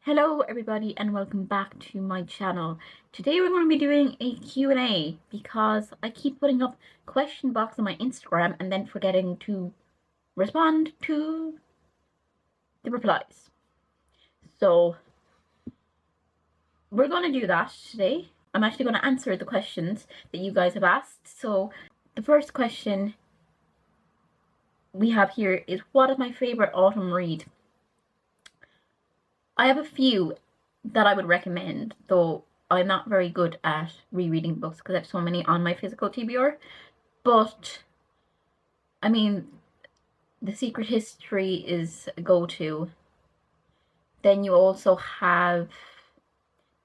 Hello everybody and welcome back to my channel. Today we're going to be doing a Q&A because I keep putting up question box on my Instagram and then forgetting to respond to the replies. So we're going to do that today. I'm actually going to answer the questions that you guys have asked. So the first question we have here is, what is my favorite autumn read? I have a few that I would recommend, though I'm not very good at rereading books because I have so many on my physical TBR. But, I mean, The Secret History is a go-to. Then you also have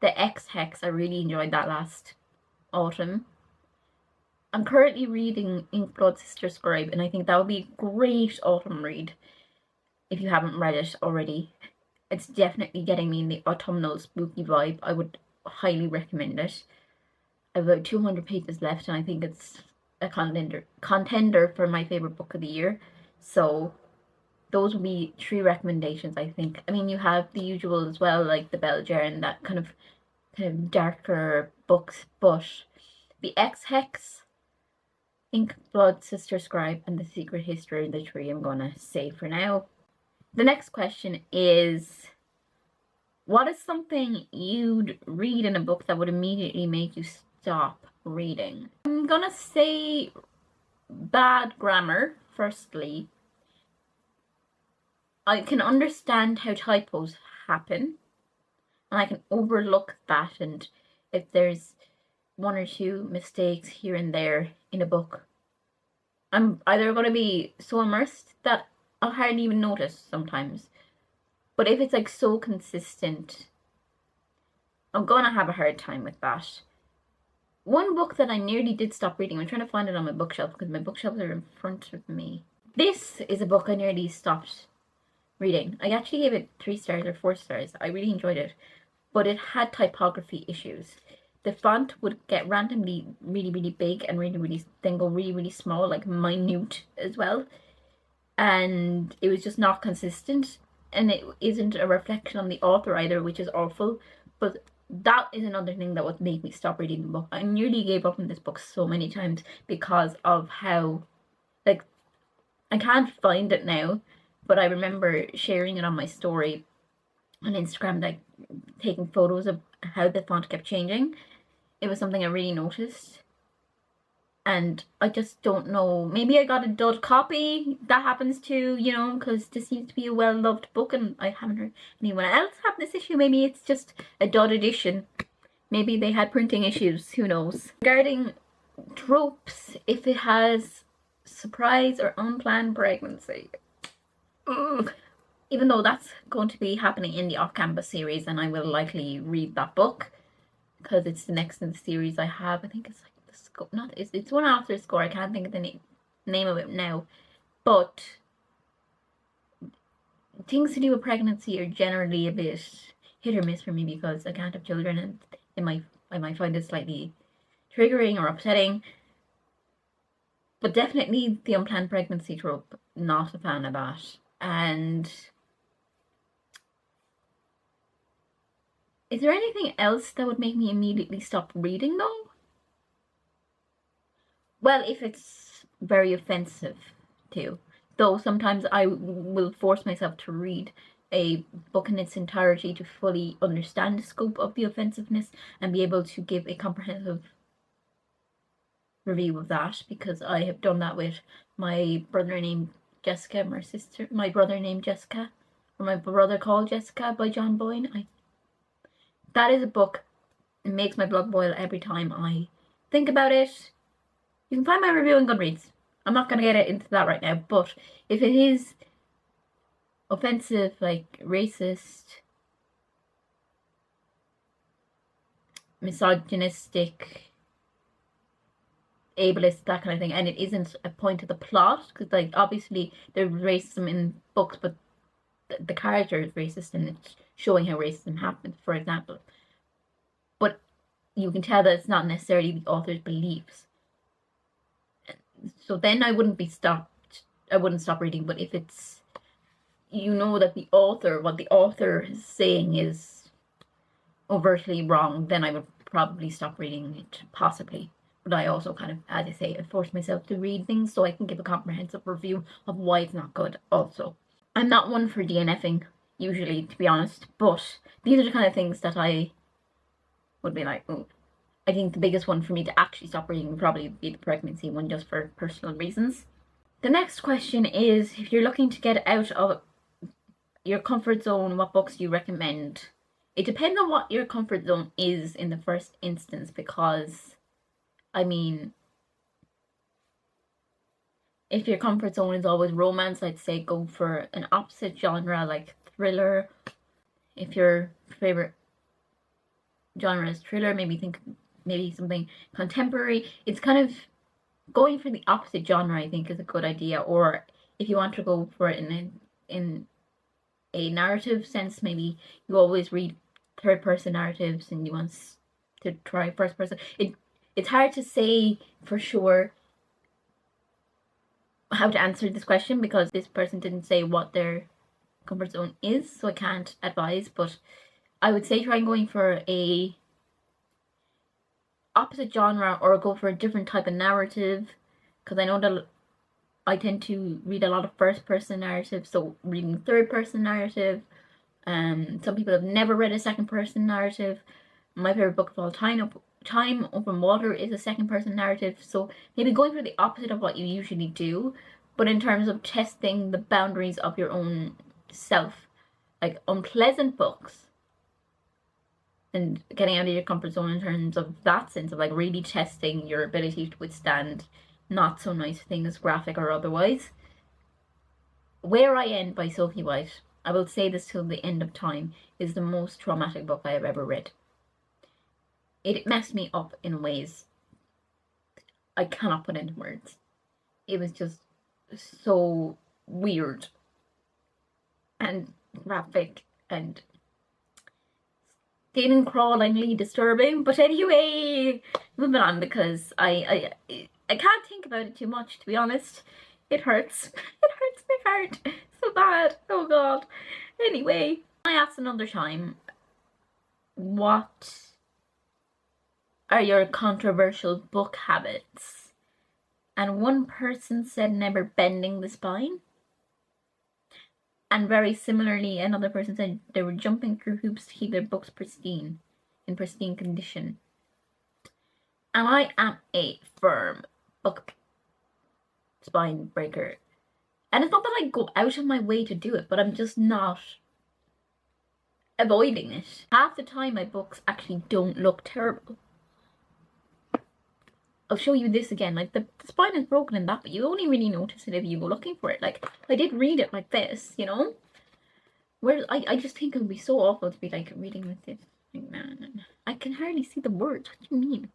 The X-Hex. I really enjoyed that last autumn. I'm currently reading Inkblood Sister Scribe, and I think that would be a great autumn read if you haven't read it already. It's definitely getting me in the autumnal spooky vibe. I would highly recommend it. I have about 200 pages left and I think it's a contender for my favorite book of the year. So those would be 3 recommendations, I think. I mean, you have the usual as well, like The Bell Jar and that kind of darker books, but The X-Hex, Inkblood Sister Scribe, and The Secret History are the 3 I'm gonna say for now. The next question is, what is something you'd read in a book that would immediately make you stop reading? I'm gonna say bad grammar, firstly. I can understand how typos happen, and I can overlook that, and if there's 1 or 2 mistakes here and there in a book, I'm either going to be so immersed that I'll hardly even notice sometimes. But if it's like so consistent, I'm gonna have a hard time with that. One book that I nearly did stop reading, I'm trying to find it on my bookshelf because my bookshelves are in front of me. This is a book I nearly stopped reading. I actually gave it 3 stars or 4 stars. I really enjoyed it, but it had typography issues. The font would get randomly really big and then go really small, like minute as well. And it was just not consistent, and it isn't a reflection on the author either, which is awful. But that is another thing that would make me stop reading the book. I nearly gave up on this book so many times because of how, like, I can't find it now, but I remember sharing it on my story on Instagram, like taking photos of how the font kept changing. It was something I really noticed. And I just don't know, maybe I got a dud copy. That happens too, you know, because this seems to be a well-loved book and I haven't heard anyone else have this issue. Maybe it's just a dud edition. Maybe they had printing issues, who knows. Regarding tropes, if it has surprise or unplanned pregnancy, even though that's going to be happening in the off-campus series, and I will likely read that book because it's the next in the series I have. I think it's like it's one after Score. I can't think of the name of it now, but things to do with pregnancy are generally a bit hit or miss for me because I can't have children, and I might find it slightly triggering or upsetting. But definitely the unplanned pregnancy trope, not a fan of that. And is there anything else that would make me immediately stop reading though? Well, if it's very offensive too. Though sometimes I will force myself to read a book in its entirety to fully understand the scope of the offensiveness and be able to give a comprehensive review of that, because I have done that with My Brother Named Jessica, My Brother Named Jessica, or My Brother Called Jessica by John Boyne. That is a book that makes my blood boil every time I think about it. You can find my review on Goodreads. I'm not going to get into that right now, but if it is offensive, like racist, misogynistic, ableist, that kind of thing, and it isn't a point of the plot, because like obviously there's racism in books, but the character is racist and it's showing how racism happens, for example. But you can tell that it's not necessarily the author's beliefs. So then I wouldn't stop reading. But if it's, you know, that what the author is saying is overtly wrong, then I would probably stop reading it, possibly. But I also kind of, as I say, I force myself to read things so I can give a comprehensive review of why it's not good also. I'm not one for DNFing, usually, to be honest, but these are the kind of things that I would be like, oh. I think the biggest one for me to actually stop reading would probably be the pregnancy one, just for personal reasons. The next question is, if you're looking to get out of your comfort zone, what books do you recommend? It depends on what your comfort zone is in the first instance, because, I mean, if your comfort zone is always romance, I'd say go for an opposite genre like thriller. If your favorite genre is thriller, maybe think maybe something contemporary. It's kind of going for the opposite genre, I think, is a good idea. Or if you want to go for it in a narrative sense, maybe you always read third person narratives and you want to try first person. It's hard to say for sure how to answer this question because this person didn't say what their comfort zone is, so I can't advise, but I would say try going for a opposite genre or go for a different type of narrative, because I know that I tend to read a lot of first person narrative, so reading third person narrative. Some people have never read a second person narrative. My favorite book of all time, Open Water, is a second person narrative, so maybe going for the opposite of what you usually do, but in terms of testing the boundaries of your own self, like unpleasant books and getting out of your comfort zone in terms of that sense of like really testing your ability to withstand not so nice things, graphic or otherwise. Where I End by Sophie White, I will say this till the end of time, is the most traumatic book I have ever read. It messed me up in ways I cannot put into words. It was just so weird and graphic and skin crawlingly disturbing. But anyway, moving on, because I can't think about it too much, to be honest. It hurts. It hurts my heart so bad. Oh god. Anyway, I asked another time, what are your controversial book habits? And one person said never bending the spine. And very similarly, another person said they were jumping through hoops to keep their books pristine, in pristine condition. And I am a firm book spine breaker. And it's not that I go out of my way to do it, but I'm just not avoiding it. Half the time my books actually don't look terrible. I'll show you this again. Like the spine is broken in that, but you only really notice it if you go looking for it. Like I did read it like this, you know? Whereas I just think it would be so awful to be like reading with this. Like, nah. I can hardly see the words. What do you mean?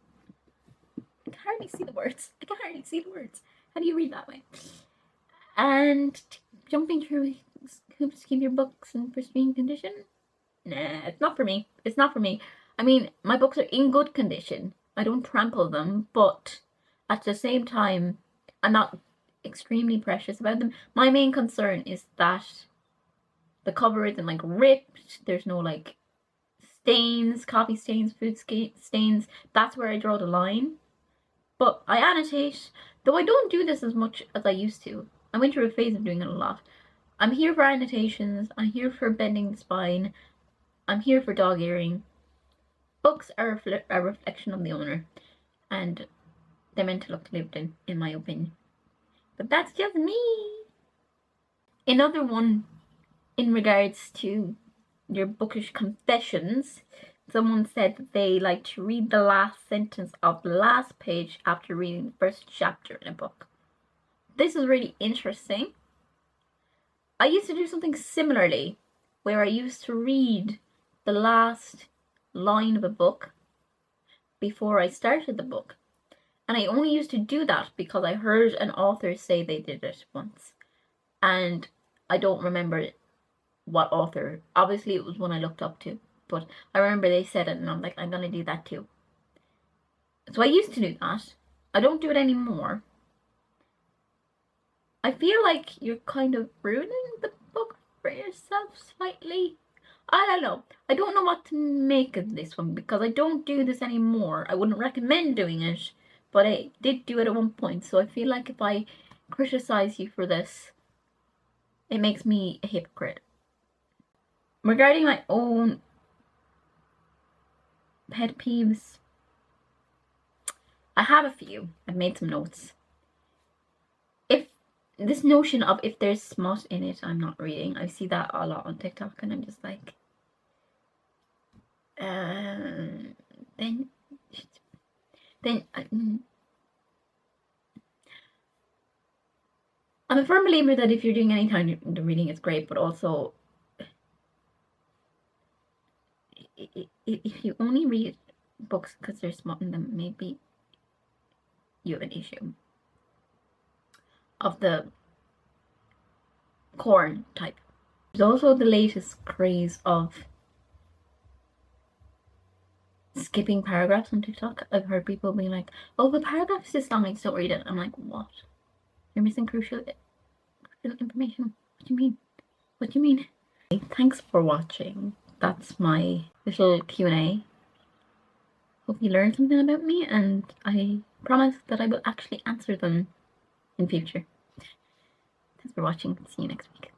I can hardly see the words. I can hardly see the words. How do you read that way? And jumping through hoops to keep your books in pristine condition? Nah, it's not for me. It's not for me. I mean, my books are in good condition. I don't trample them, but at the same time, I'm not extremely precious about them. My main concern is that the cover isn't like ripped. There's no like stains, coffee stains, food stains. That's where I draw the line. But I annotate, though I don't do this as much as I used to. I went through a phase of doing it a lot. I'm here for annotations. I'm here for bending the spine. I'm here for dog earing. Books are a reflection of the owner, and they're meant to look lived in my opinion. But that's just me. Another one, in regards to your bookish confessions, someone said that they like to read the last sentence of the last page after reading the first chapter in a book. This is really interesting. I used to do something similarly, where I used to read the last line of a book before I started the book. And I only used to do that because I heard an author say they did it once. And I don't remember what author. Obviously it was one I looked up to, but I remember they said it and I'm like, I'm gonna do that too. So I used to do that. I don't do it anymore. I feel like you're kind of ruining the book for yourself slightly. I don't know. I don't know what to make of this one because I don't do this anymore. I wouldn't recommend doing it, but I did do it at one point. So I feel like if I criticize you for this, it makes me a hypocrite. Regarding my own pet peeves, I have a few. I've made some notes. If this notion of if there's smut in it, I'm not reading. I see that a lot on TikTok, and I'm just like, then I'm a firm believer that if you're doing any kind of reading, it's great, but also if you only read books because there's smut in them, maybe you have an issue of the corn type. There's also the latest craze of skipping paragraphs on TikTok. I've heard people being like, oh, the paragraph is this long, I just don't read it. I'm like, what? You're missing crucial information. What do you mean? What do you mean? Thanks for watching. That's my little Q&A. Hope you learned something about me, and I promise that I will actually answer them in future. Thanks for watching. See you next week.